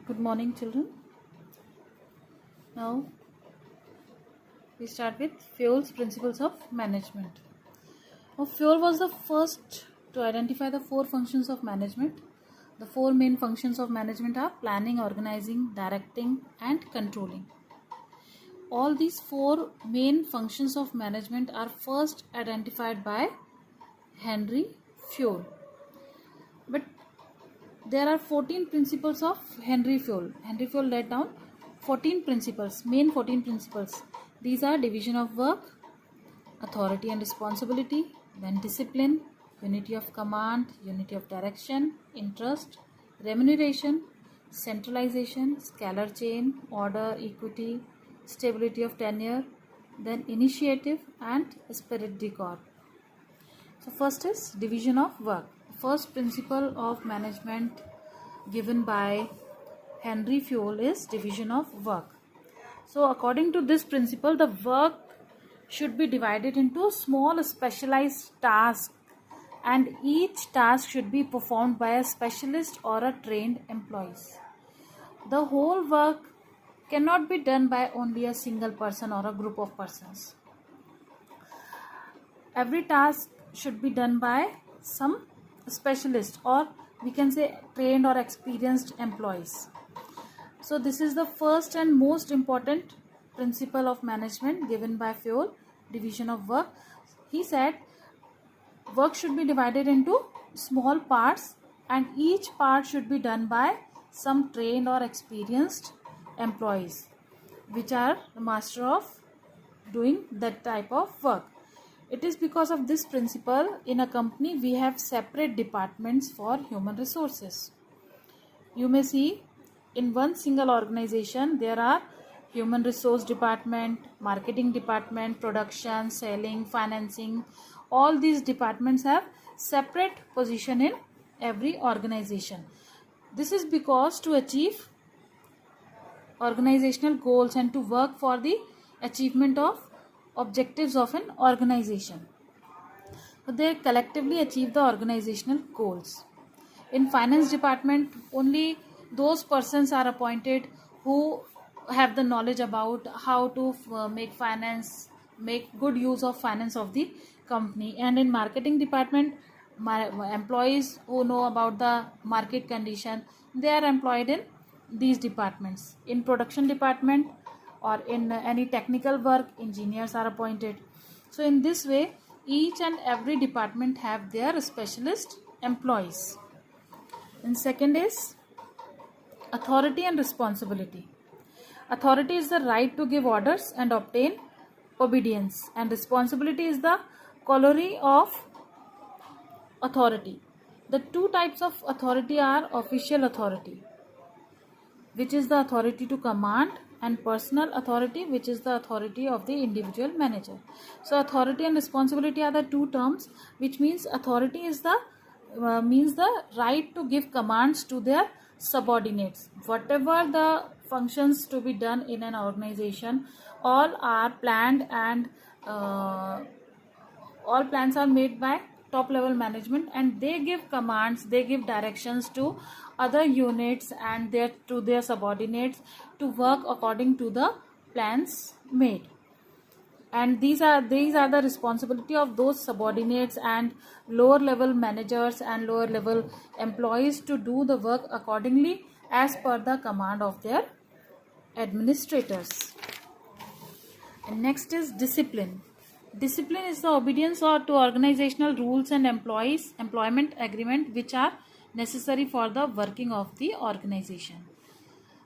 Good morning, children. Now we start with Fayol's principles of management. Now, Fayol was the first to identify the four functions of management. The four main functions of management are planning, organizing, directing, and controlling. All these four main functions of management are first identified by Henry Fayol. But there are 14 principles of Henry Fayol. Henry Fayol laid down 14 principles, main 14 principles. These are division of work, authority and responsibility, then discipline, unity of command, unity of direction, interest, remuneration, centralization, scalar chain, order, equity, stability of tenure, then initiative and esprit de corps. So first is division of work. First principle of management given by Henry Fayol is division of work. So according to this principle, the work should be divided into small specialized tasks, and each task should be performed by a specialist or a trained employee. The whole work cannot be done by only a single person or a group of persons. Every task should be done by some specialist, or we can say trained or experienced employees. So this is the first and most important principle of management given by Fayol, division of work. He said work should be divided into small parts, and each part should be done by some trained or experienced employees, which are the master of doing that type of work. It is because of this principle in a company we have separate departments for human resources. You may see in one single organization there are human resource department, marketing department, production, selling, financing. All these departments have separate position in every organization. This is because to achieve organizational goals and to work for the achievement of objectives of an organization. So they collectively achieve the organizational goals. In finance department, only those persons are appointed who have the knowledge about how to make finance, make good use of finance of the company. And in marketing department, employees who know about the market condition, they are employed in these departments. In production department or in any technical work, engineers are appointed. So in this way, each and every department have their specialist employees. And second is authority and responsibility. Authority is the right to give orders and obtain obedience, and responsibility is the corollary of authority. The two types of authority are official authority, which is the authority to command, and personal authority, which is the authority of the individual manager. So authority and responsibility are the two terms, which means authority is the means the right to give commands to their subordinates. Whatever the functions to be done in an organization, all are planned, and all plans are made by top level management, and they give commands, they give directions to other units and their subordinates to work according to the plans made. And these are the responsibility of those subordinates and lower level managers and lower level employees to do the work accordingly as per the command of their administrators. And next is discipline. Discipline is the obedience to organizational rules and employment agreement which are necessary for the working of the organization.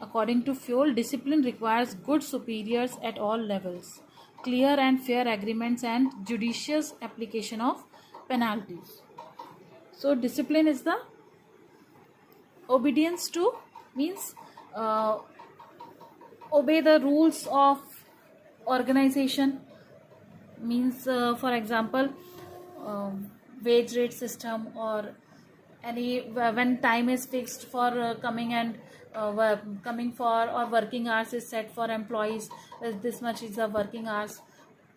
According to Fayol, discipline requires good superiors at all levels, clear and fair agreements, and judicious application of penalties. So discipline is the obedience to, means obey the rules of organization, means for example wage rate system, or any when time is fixed for coming and coming for, or working hours is set for employees, this much is the working hours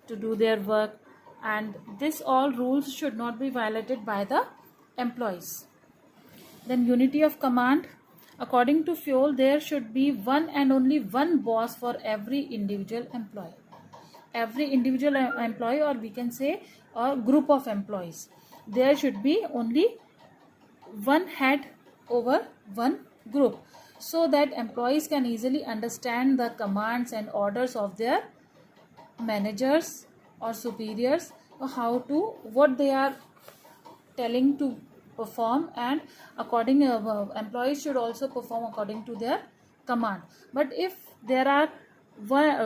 to do their work, and this all rules should not be violated by the employees. Then unity of command. According to Fuel, there should be one and only one boss for every individual employee. Every individual employee, or we can say a group of employees, there should be only one head over one group, so that employees can easily understand the commands and orders of their managers or superiors, or what they are telling to perform, and employees should also perform according to their command. But if there are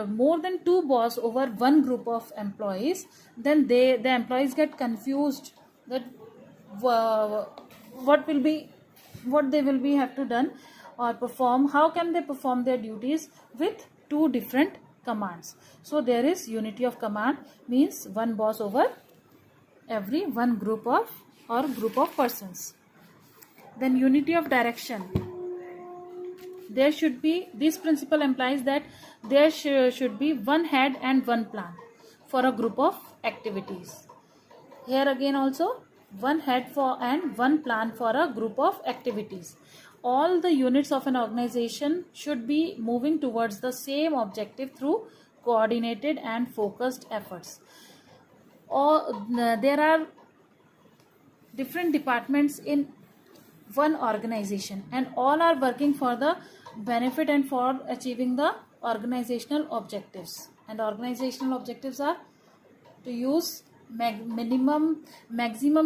more than two boss over one group of employees, then the employees get confused that what they will be have to done or perform. How can they perform their duties with two different commands? So there is unity of command, means one boss over every one group of persons. Then unity of direction. There should be, this principle implies that there should be one head and one plan for a group of activities. Here again also, one head for and one plan for a group of activities. All the units of an organization should be moving towards the same objective through coordinated and focused efforts. There are different departments in one organization, and all are working for the benefit and for achieving the organizational objectives. And organizational objectives are to use maximum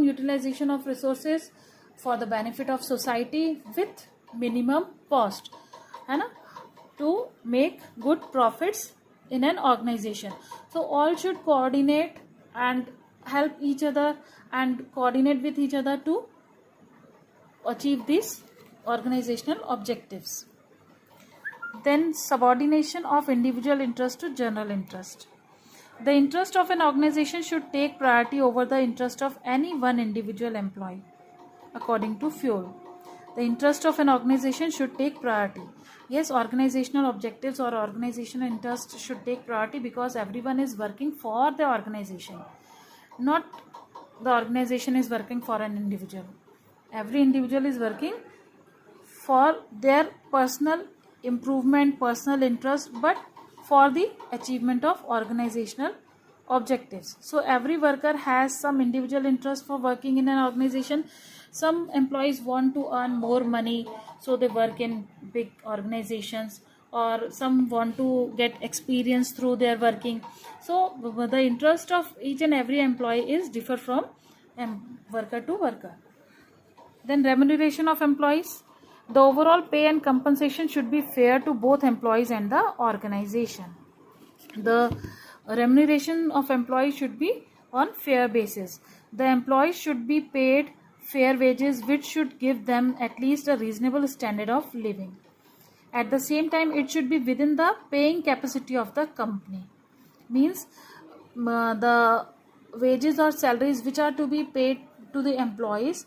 utilization of resources for the benefit of society with minimum cost, and to make good profits in an organization. So all should coordinate and help each other and coordinate with each other to achieve these organizational objectives. Then subordination of individual interest to general interest. The interest of an organization should take priority over the interest of any one individual employee. According to Fuel, the interest of an organization should take priority. Yes, organizational objectives or organizational interest should take priority, because everyone is working for the organization, not the organization is working for an individual. Every individual is working for their personal improvement, personal interest, but for the achievement of organizational objectives. So every worker has some individual interest for working in an organization. Some employees want to earn more money, so they work in big organizations, or some want to get experience through their working. So the interest of each and every employee is differ from worker to worker. Then remuneration of employees. The overall pay and compensation should be fair to both employees and the organization. The remuneration of employees should be on fair basis. The employees should be paid fair wages, which should give them at least a reasonable standard of living. At the same time, it should be within the paying capacity of the company. Means the wages or salaries which are to be paid to the employees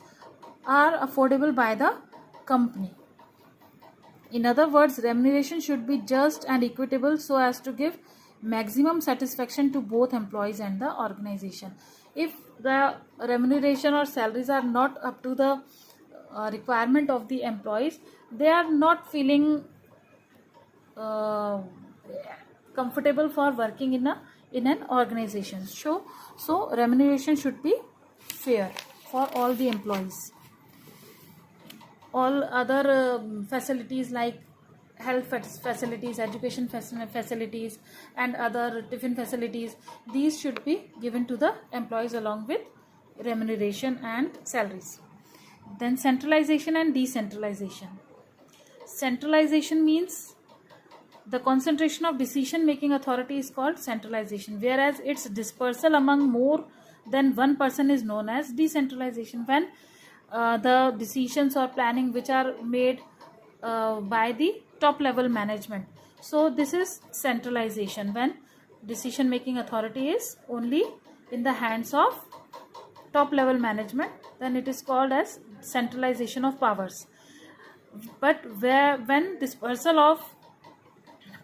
are affordable by the company. In other words, remuneration should be just and equitable so as to give maximum satisfaction to both employees and the organization. If the remuneration or salaries are not up to the requirement of the employees, they are not feeling comfortable for working in an organization. So remuneration should be fair for all the employees. All other facilities like health facilities, education facilities, and other tiffin facilities, these should be given to the employees along with remuneration and salaries. Then centralization and decentralization. Centralization means the concentration of decision making authority is called centralization, whereas its dispersal among more than one person is known as decentralization, when the decisions or planning which are made by the top level management. So this is centralization, when decision making authority is only in the hands of top level management, then it is called as centralization of powers. But when dispersal of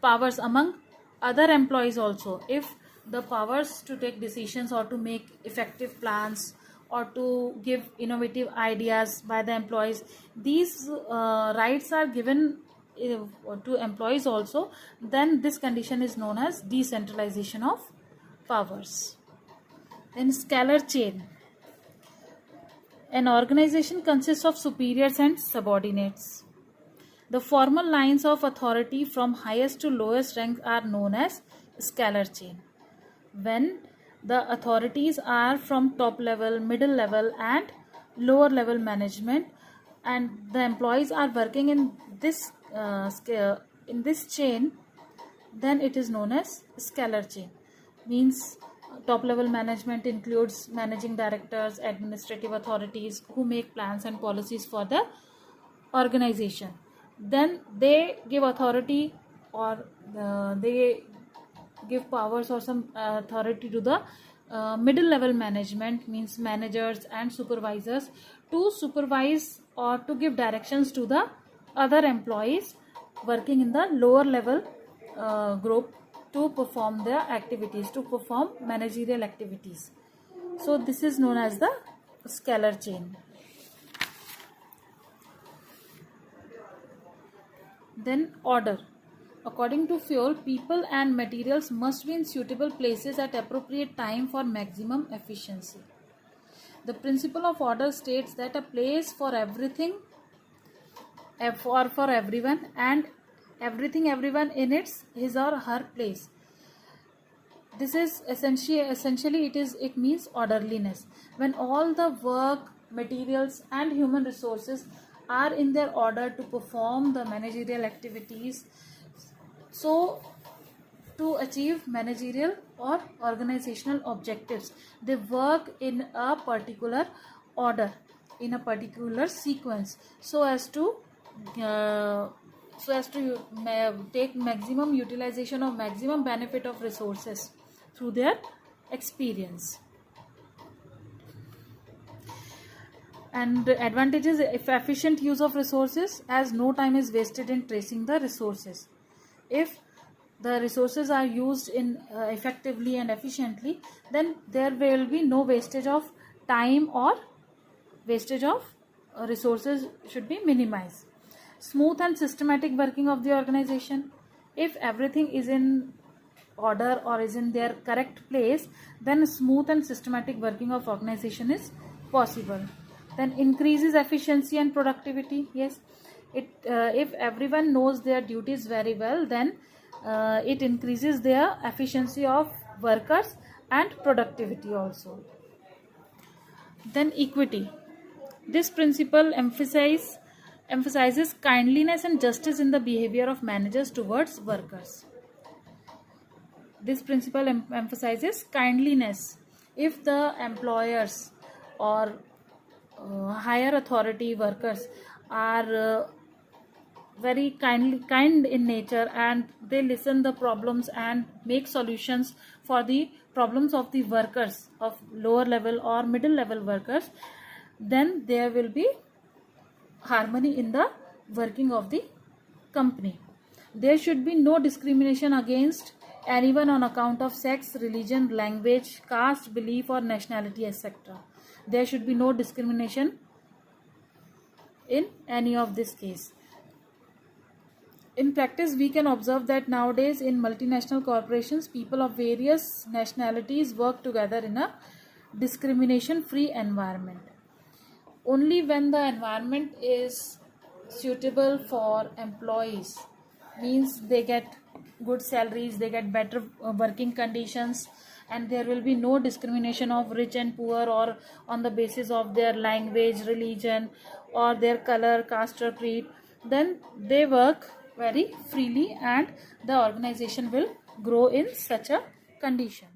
powers among other employees also, if the powers to take decisions or to make effective plans or to give innovative ideas by the employees. These rights are given to employees also. Then this condition is known as decentralization of powers. Then scalar chain. An organization consists of superiors and subordinates. The formal lines of authority from highest to lowest rank are known as scalar chain. When the authorities are from top level, middle level and lower level management, and the employees are working in this chain, then it is known as scalar chain. Means top level management includes managing directors, administrative authorities who make plans and policies for the organization. Then they give authority, or they give powers or some authority to the middle level management, means managers and supervisors, to supervise or to give directions to the other employees working in the lower level group to perform their activities, to perform managerial activities. So this is known as the scalar chain. Then order. According to Fayol, people and materials must be in suitable places at appropriate time for maximum efficiency. The principle of order states that a place for everything, for everyone, and everyone in his or her place. This is essentially it means orderliness. When all the work, materials and human resources are in their order to perform the managerial activities, so to achieve managerial or organizational objectives, they work in a particular order, in a particular sequence, so as to take maximum utilization or maximum benefit of resources through their experience. And advantages: if efficient use of resources, as no time is wasted in tracing the resources. If the resources are used in effectively and efficiently, then there will be no wastage of time, or wastage of resources should be minimized. Smooth and systematic working of the organization. If everything is in order or is in their correct place, then smooth and systematic working of organization is possible. Then increases efficiency and productivity. Yes, if everyone knows their duties very well, then it increases their efficiency of workers and productivity also. Then equity. This principle emphasizes kindliness and justice in the behavior of managers towards workers. This principle emphasizes kindliness. If the employers or higher authority workers are very kind in nature, and they listen the problems and make solutions for the problems of the workers of lower level or middle level workers, then there will be harmony in the working of the company. There should be no discrimination against anyone on account of sex, religion, language, caste, belief or nationality, etc. There should be no discrimination in any of this case. In practice, we can observe that nowadays in multinational corporations, people of various nationalities work together in a discrimination-free environment. Only when the environment is suitable for employees, means they get good salaries, they get better working conditions, and there will be no discrimination of rich and poor, or on the basis of their language, religion or their color, caste or creed, then they work very freely and the organization will grow in such a condition.